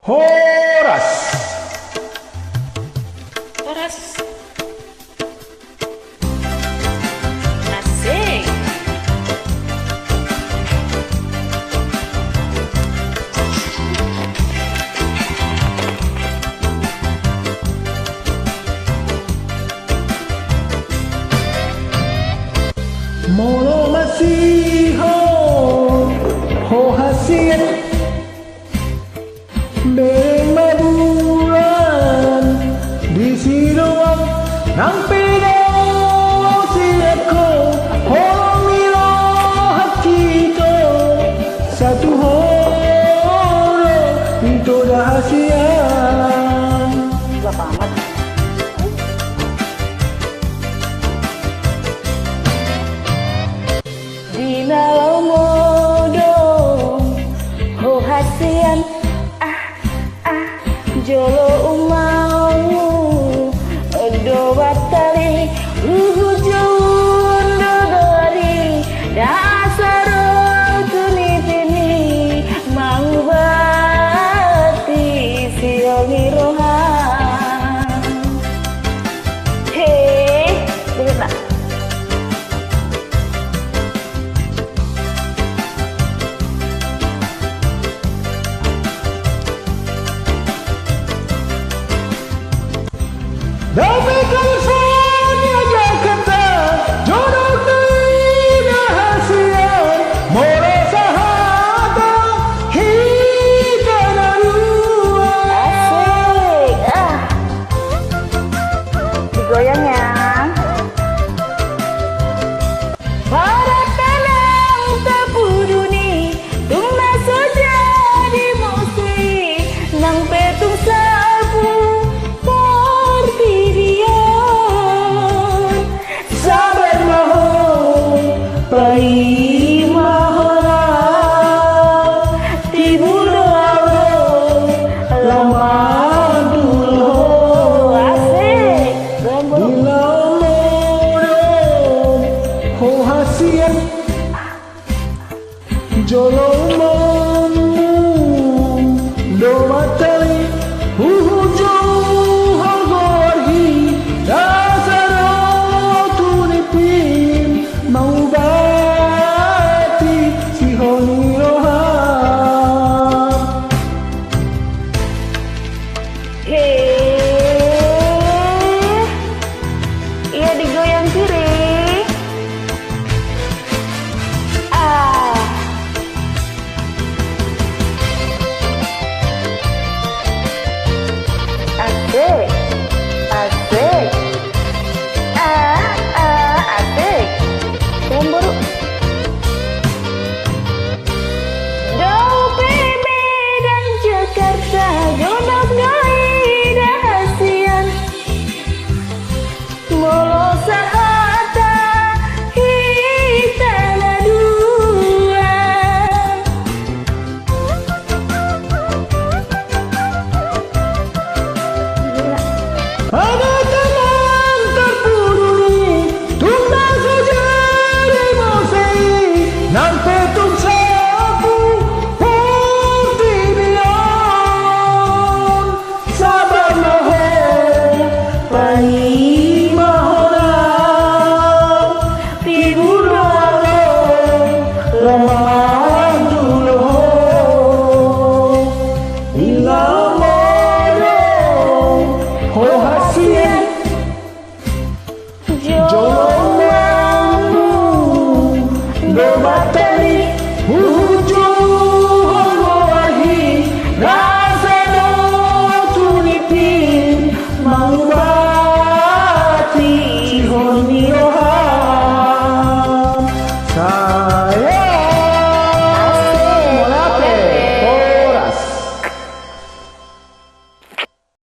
Horas. Horas. Asik. Molo masih ho hasiat bereng mabulan di siluang nang pidaw siat ko holong milo hakito satu horo itu dahasian. Bapak amat. Dinalau modong ho hasian jolo umau do batali luhu jauh dari dasar tuni mau bati siogi rohan dengar tak? Damai kalsanya Jakarta jodoh tidak hasian moro sahata hita narua. Asik digoyang ya. Para tenang tapuduni tung naso jadi musi nang petung sapu portirion Sabar maho pai mahora tibulo lama dulu asik gambung bilau modong ho hasian jolo mamu do matali hujung hagorhi dasaro tunipin mau bati si honi rohan. iya digoyang kiri asik asik asik tembur jauh PB dan Jakarta